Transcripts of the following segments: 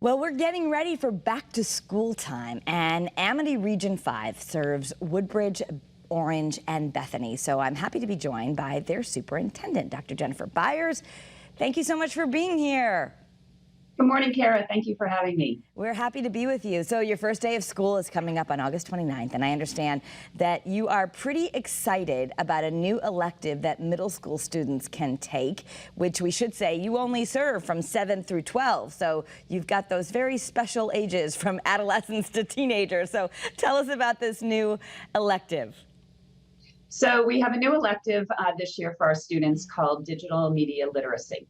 Well, we're getting ready for back to school time, and Amity Region 5 serves Woodbridge, Orange, and Bethany. So I'm happy to be joined by their superintendent, Dr. Jennifer Byars. Thank you so much for being here. Good morning, Kara. Thank you for having me. We're happy to be with you. So your first day of school is coming up on August 29th, and I understand that you are pretty excited about a new elective that middle school students can take, which we should say you only serve from 7 through 12. So you've got those very special ages from adolescents to teenagers. So tell us about this new elective. So we have a new elective this year for our students called Digital Media Literacy.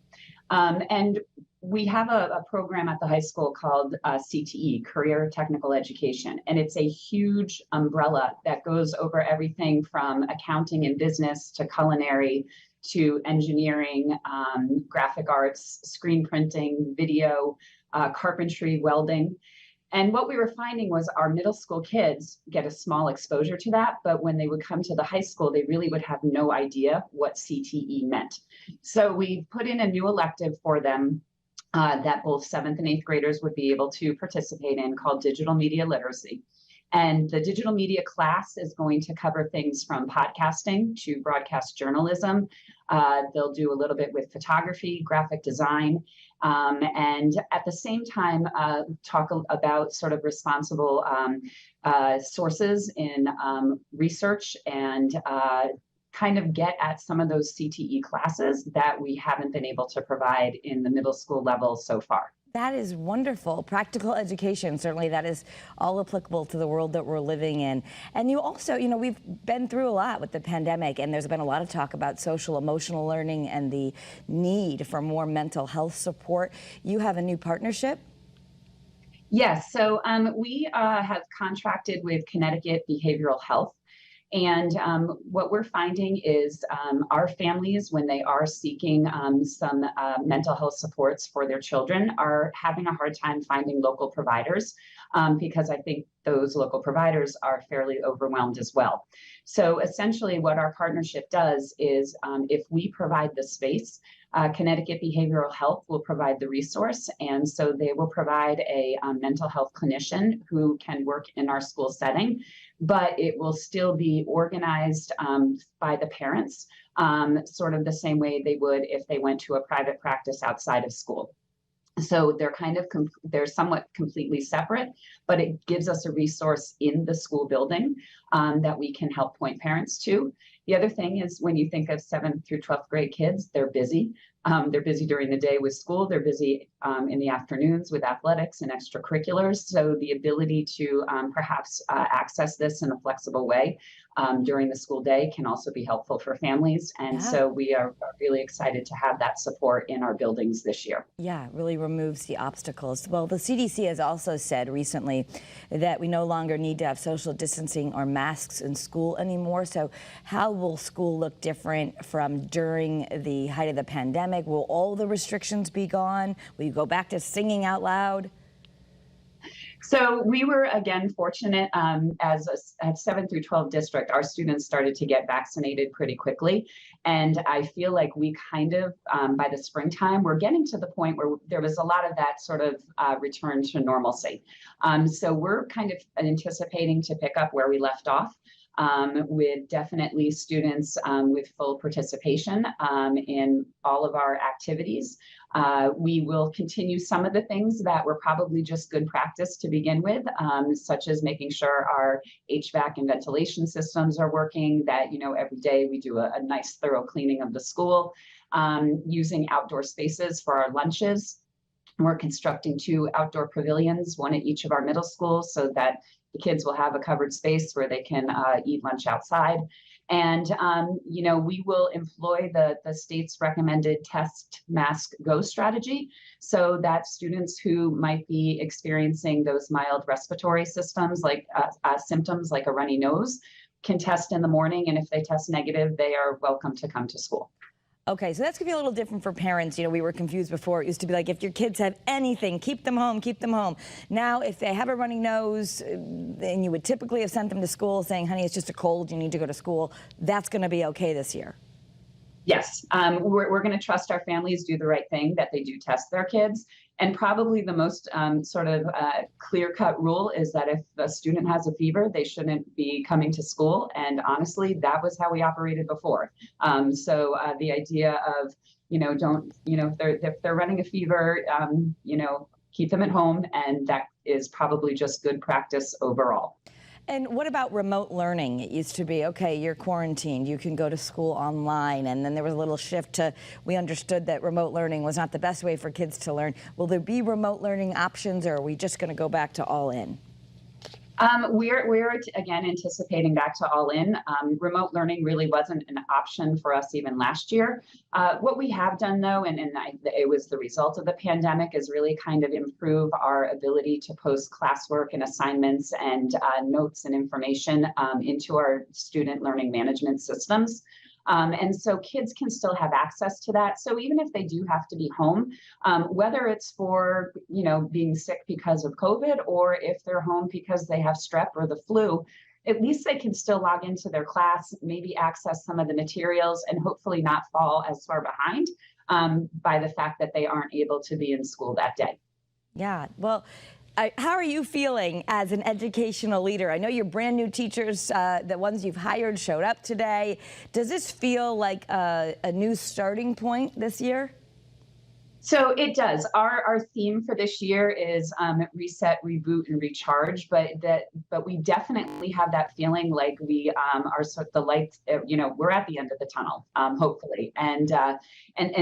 And we have a program at the high school called CTE, Career Technical Education, and it's a huge umbrella that goes over everything from accounting and business to culinary to engineering, graphic arts, screen printing, video, carpentry, welding. And what we were finding was our middle school kids get a small exposure to that, but when they would come to the high school, they really would have no idea what CTE meant. So we put in a new elective for them that both 7th and 8th graders would be able to participate in, called Digital Media Literacy. And the digital media class is going to cover things from podcasting to broadcast journalism. They'll do a little bit with photography, graphic design, and at the same time talk about sort of responsible sources in research and kind of get at some of those CTE classes that we haven't been able to provide in the middle school level so far. That is wonderful. Practical education, certainly that is all applicable to the world that we're living in. And you also, we've been through a lot with the pandemic, and there's been a lot of talk about social emotional learning and the need for more mental health support. You have a new partnership? Yes, so we have contracted with Connecticut Behavioral Health. And what we're finding is our families, when they are seeking some mental health supports for their children, are having a hard time finding local providers because I think those local providers are fairly overwhelmed as well. So essentially what our partnership does is if we provide the space, Connecticut Behavioral Health will provide the resource, and so they will provide a mental health clinician who can work in our school setting, but it will still be organized by the parents, sort of the same way they would if they went to a private practice outside of school. So they're they're somewhat completely separate, but it gives us a resource in the school building that we can help point parents to. The other thing is when you think of 7th through 12th grade kids, they're busy. They're busy during the day with school. They're busy in the afternoons with athletics and extracurriculars. So the ability to perhaps access this in a flexible way during the school day can also be helpful for families. And so we are really excited to have that support in our buildings this year. Yeah, it really removes the obstacles. Well, the CDC has also said recently that we no longer need to have social distancing or masks in school anymore. So how will school look different from during the height of the pandemic? Will all the restrictions be gone? Will you go back to singing out loud? So we were, again, fortunate as a 7 through 12 district, our students started to get vaccinated pretty quickly. And I feel like we kind of, by the springtime, we're getting to the point where there was a lot of that sort of return to normalcy. So we're kind of anticipating to pick up where we left off. With definitely students with full participation in all of our activities. We will continue some of the things that were probably just good practice to begin with, such as making sure our HVAC and ventilation systems are working, that, every day we do a nice thorough cleaning of the school, using outdoor spaces for our lunches. We're constructing 2 outdoor pavilions, one at each of our middle schools, so that the kids will have a covered space where they can eat lunch outside. And, we will employ the state's recommended test, mask, go strategy, so that students who might be experiencing those mild respiratory symptoms like a runny nose can test in the morning. And if they test negative, they are welcome to come to school. Okay, so that's gonna be a little different for parents. We were confused before. It used to be like, if your kids have anything, keep them home, keep them home. Now, if they have a runny nose, then you would typically have sent them to school saying, honey, it's just a cold, you need to go to school. That's gonna be okay this year. Yes, we're going to trust our families do the right thing, that they do test their kids, And probably the most clear-cut rule is that if a student has a fever, they shouldn't be coming to school. And honestly, that was how we operated before. The idea of, if they're running a fever, keep them at home, and that is probably just good practice overall. And what about remote learning? It used to be, okay, you're quarantined, you can go to school online, and then there was a little shift to, we understood that remote learning was not the best way for kids to learn. Will there be remote learning options, or are we just going to go back to all in? We're again anticipating back to all in. Remote learning really wasn't an option for us even last year. What we have done though, it was the result of the pandemic, is really kind of improve our ability to post classwork and assignments and notes and information into our student learning management systems. And so kids can still have access to that. So even if they do have to be home, whether it's for, being sick because of COVID, or if they're home because they have strep or the flu, at least they can still log into their class, maybe access some of the materials, and hopefully not fall as far behind by the fact that they aren't able to be in school that day. Yeah, well, how are you feeling as an educational leader? I know your brand new teachers, the ones you've hired, showed up today. Does this feel like a new starting point this year? So it does. Our theme for this year is reset, reboot, and recharge. But we definitely have that feeling like we are the lights. We're at the end of the tunnel, hopefully. And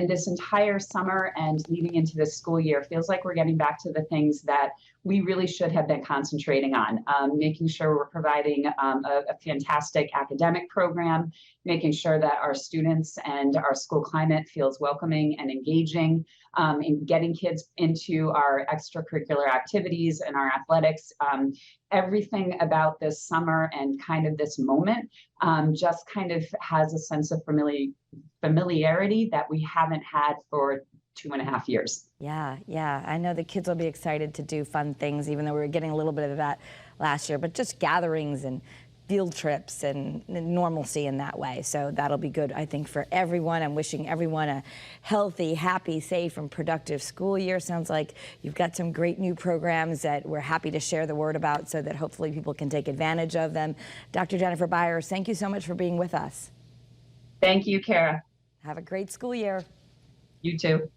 this entire summer and leading into this school year feels like we're getting back to the things that we really should have been concentrating on, making sure we're providing a fantastic academic program, making sure that our students and our school climate feels welcoming and engaging, in getting kids into our extracurricular activities and our athletics. Everything about this summer and kind of this moment just kind of has a sense of familiarity that we haven't had for 2.5 years. Yeah, I know the kids will be excited to do fun things, even though we were getting a little bit of that last year, but just gatherings and field trips and normalcy in that way. So that'll be good, I think, for everyone. I'm wishing everyone a healthy, happy, safe, and productive school year. Sounds like you've got some great new programs that we're happy to share the word about so that hopefully people can take advantage of them. Dr. Jennifer Byars, thank you so much for being with us. Thank you, Kara. Have a great school year. You too.